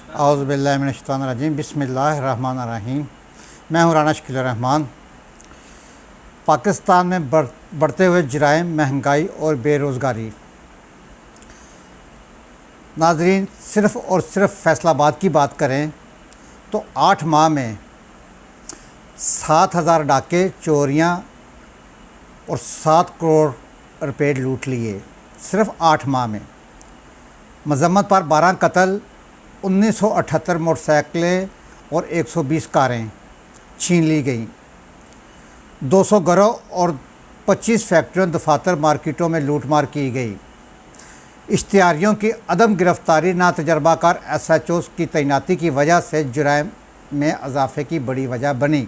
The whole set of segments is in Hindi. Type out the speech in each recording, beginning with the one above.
औज़ुबिल्लाहिमिनश्शैतानिर्रजीम बिस्मिल्लाहिर्रहमानिर्रहीम। मैं हूँ राना शकील रहमान। पाकिस्तान में बढ़ते हुए जराइम, महंगाई और बेरोज़गारी। नाज़रीन, सिर्फ़ और सिर्फ फैसलाबाद की बात करें तो 8 माह में 7,000 डाके, चोरियाँ और 7 करोड़ रुपए लूट लिए। सिर्फ़ 8 माह में मजम्मत पर 12 कत्ल, 1978 मोटरसाइकिलें और 120 कारें छीन ली गईं। 200 घरों और 25 फैक्ट्रियों, दफातर, मार्केटों में लूटमार की गई। इश्तिहारियों की अदम गिरफ्तारी, नातजर्बाकार SHOs की तैनाती की वजह से जुराइम में इजाफे की बड़ी वजह बनी।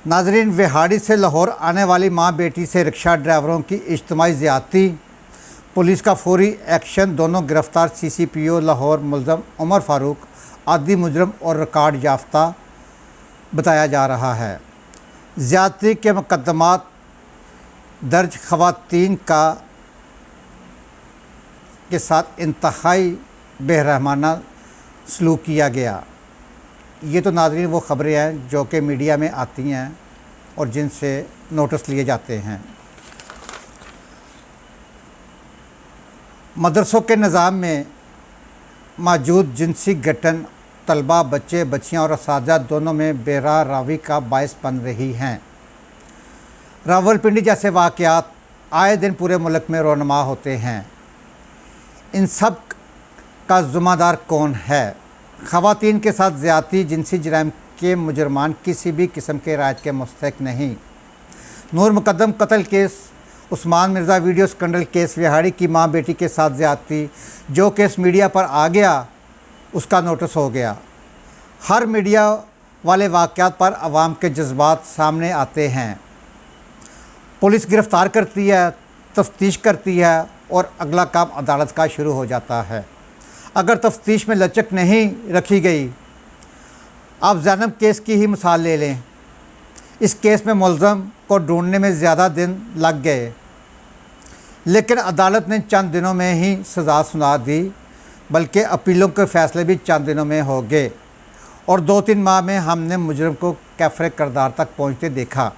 नाजरीन, विहाड़ी से लाहौर आने वाली माँ बेटी से रिक्शा ड्राइवरों की इज्तिमाई ज़्यादती, पुलिस का फौरी एक्शन। दोनों गिरफ्तार CCPO लाहौर मुल्ज़म उमर फ़ारूक आदि मुजरम और रिकॉर्ड याफ्ता बताया जा रहा है। ज़्यादती के मुकदमात दर्ज, ख़वातीन के साथ इंतहाई बेरहमाना सलूक किया गया। ये तो नाज़रीन वो ख़बरें हैं जो कि मीडिया में आती हैं और जिनसे नोटिस लिए जाते हैं। मदरसों के निज़ाम में मौजूद जिनसी गठन तलबा, बच्चे, बच्चियाँ और असातिज़ा दोनों में बेरारावी का बायस बन रही हैं। रावलपिंडी जैसे वाक़यात आए दिन पूरे मुल्क में रोनमा होते हैं। इन सब का ज़िम्मेदार कौन है? ख़वातीन के साथ ज़्यादती, जिनसी जराइम के मुजरमान किसी भी किस्म के रायत के मुस्तहिक़ नहीं। नूर मुकद्दम कत्ल case, Usman Mirza video scandal case, Vehari की माँ बेटी के साथ ज़्यादती, जो केस मीडिया पर आ गया उसका नोटिस हो गया। हर मीडिया वाले वाक़यात पर आवाम के जज्बात सामने आते हैं। पुलिस गिरफ़्तार करती है, तफ्तीश करती है और अगला काम अदालत का शुरू हो जाता है। अगर तफ्तीश में लचक नहीं रखी गई, आप ज़ैनब केस की ही मिसाल ले लें। इस केस में मुल्ज़म को ढूंढने में ज़्यादा दिन लग गए, लेकिन अदालत ने चंद दिनों में ही सज़ा सुना दी, बल्कि अपीलों के फ़ैसले भी चंद दिनों में हो गए और 2-3 माह में हमने मुजरम को कैफ़रे किरदार तक पहुँचते देखा।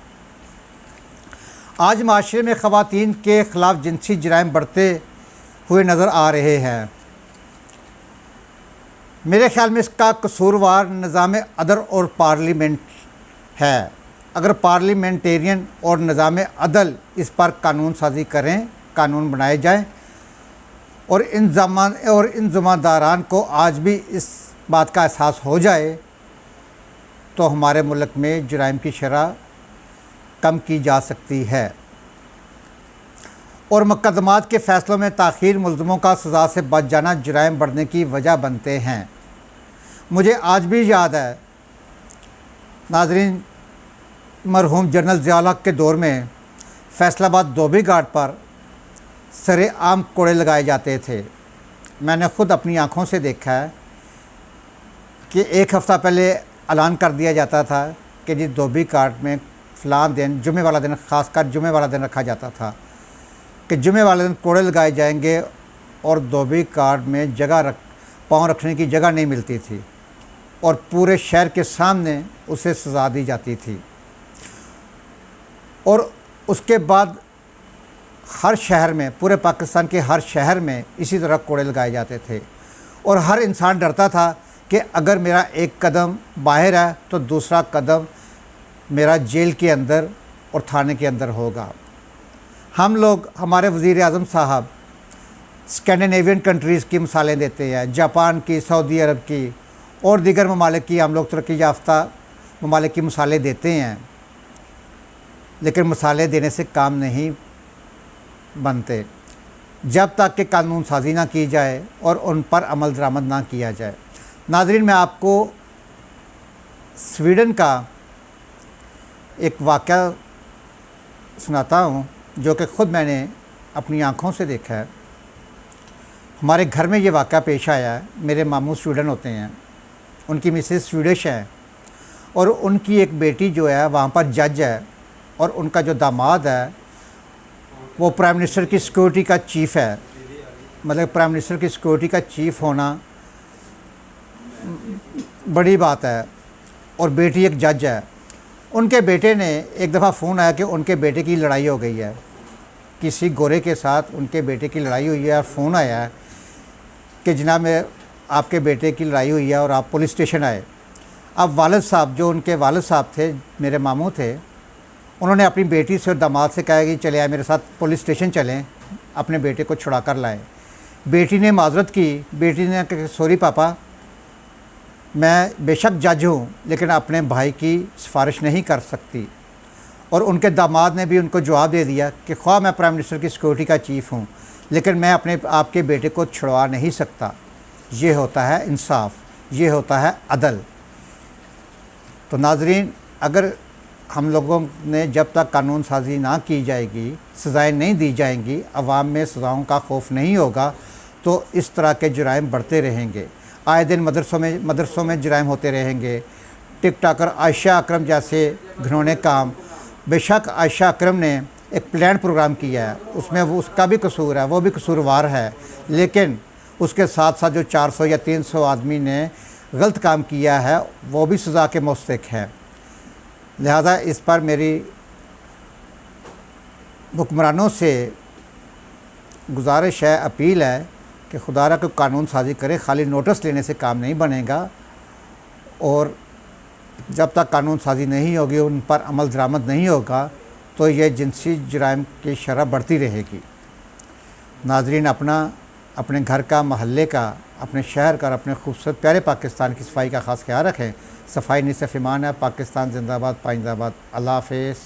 आज माशरे में ख़वातीन के ख़िलाफ़ जिनसी जराइम बढ़ते हुए नज़र आ रहे हैं। मेरे ख़्याल में इसका कसूरवार निज़ाम अदल और पार्लियामेंट है। अगर पार्लियामेंटेरियन और निज़ाम अदल इस पर कानून साजी करें, कानून बनाए जाएं और इन ज़िम्मेदारान को आज भी इस बात का एहसास हो जाए तो हमारे मुल्क में जराइम की शरह कम की जा सकती है और मुकदमात के फ़ैसलों में ताख़ीर मुल्ज़मों का सज़ा से बच जाना जराइम बढ़ने की वजह बनते हैं। मुझे आज भी याद है नाज़रीन, मरहूम जनरल ज़िया के दौर में फैसलाबाद धोबी घाट पर सरेआम कोड़े लगाए जाते थे। मैंने ख़ुद अपनी आँखों से देखा है कि एक हफ़्ता पहले ऐलान कर दिया जाता था कि जी धोबी घाट में फ़लाँ दिन, जुमे वाला दिन, ख़ासकर जुमे वाला दिन रखा जाता था कि जुमे वाले दिन कोड़े लगाए जाएंगे और धोबी घाट में पाँव रखने की जगह नहीं मिलती थी और पूरे शहर के सामने उसे सज़ा दी जाती थी। और उसके बाद हर शहर में, पूरे पाकिस्तान के हर शहर में इसी तरह कोड़े लगाए जाते थे और हर इंसान डरता था कि अगर मेरा एक कदम बाहर है तो दूसरा कदम मेरा जेल के अंदर और थाने के अंदर होगा। हम लोग, हमारे वज़ीर आज़म साहब स्कैंडिनेवियन कंट्रीज़ की मिसालें देते हैं, जापान की, सऊदी अरब की और दीगर ममालिक की, हम लोग तरक्की याफ्ता ममालिक की मिसालें देते हैं, लेकिन मिसालें देने से काम नहीं बनते जब तक कि कानून साजी ना की जाए और उन पर अमल दरामद ना किया जाए। नाज़रीन, मैं आपको स्वीडन का एक वाक़या सुनाता हूँ जो कि ख़ुद मैंने अपनी आँखों से देखा है। हमारे घर में ये वाक़या पेश आया है। मेरे मामू स्वीडन होते हैं, उनकी मिसेस स्वीडिश है और उनकी एक बेटी जो है वहाँ पर जज है और उनका जो दामाद है वो प्राइम मिनिस्टर की सिक्योरिटी का चीफ़ है। मतलब प्राइम मिनिस्टर की सिक्योरिटी का चीफ होना बड़ी बात है, और बेटी एक जज है। उनके बेटे ने एक दफ़ा फ़ोन आया कि उनके बेटे की लड़ाई हो गई है, किसी गोरे के साथ उनके बेटे की लड़ाई हुई है, और फ़ोन आया है कि जनाब में आपके बेटे की लड़ाई हुई है और आप पुलिस स्टेशन आए। अब वालिद साहब, जो उनके वालिद साहब थे, मेरे मामू थे, उन्होंने अपनी बेटी से और दामाद से कहा कि चले आए मेरे साथ पुलिस स्टेशन चलें, अपने बेटे को छुड़ा कर लाएँ। बेटी ने माजरत की, बेटी ने कहा सॉरी पापा, मैं बेशक जज हूँ लेकिन अपने भाई की सिफारिश नहीं कर सकती। और उनके दामाद ने भी उनको जवाब दे दिया कि ख्वाह मैं प्राइम मिनिस्टर की सिक्योरिटी का चीफ हूँ लेकिन मैं अपने आपके बेटे को छुड़वा नहीं सकता। ये होता है इंसाफ, ये होता है अदल। तो नाजरीन, अगर हम लोगों ने जब तक कानून साजी ना की जाएगी, सज़ाएँ नहीं दी जाएंगी, अवाम में सज़ाओं का खौफ नहीं होगा, तो इस तरह के जुराइम बढ़ते रहेंगे। आए दिन मदरसों में जुराइम होते रहेंगे। टिकटॉकर आयशा अकरम जैसे घिनौने काम, बेशक आयशा अकरम ने एक प्लान प्रोग्राम किया है, उसमें वो उसका भी कसूर है, वो भी कसूरवार है, लेकिन उसके साथ साथ जो 400 या 300 आदमी ने गलत काम किया है वो भी सज़ा के मुस्तहिक़ है। लिहाजा इस पर मेरी हुक्मरानों से गुजारिश है, अपील है कि खुदारा को कानून साजी करे, खाली नोटिस लेने से काम नहीं बनेगा, और जब तक कानून साजी नहीं होगी, उन पर अमल दरामद नहीं होगा, तो ये जिनसी जुराइम की शरह बढ़ती रहेगी। नाजरीन, अपने घर का, महल्ले का, अपने शहर का और अपने खूबसूरत प्यारे पाकिस्तान की सफाई का ख़ास ख्याल रखें। सफाई निसफ़ ईमान है। पाकिस्तान जिंदाबाद, पाइंदाबाद। अल्लाह हाफ़िज़।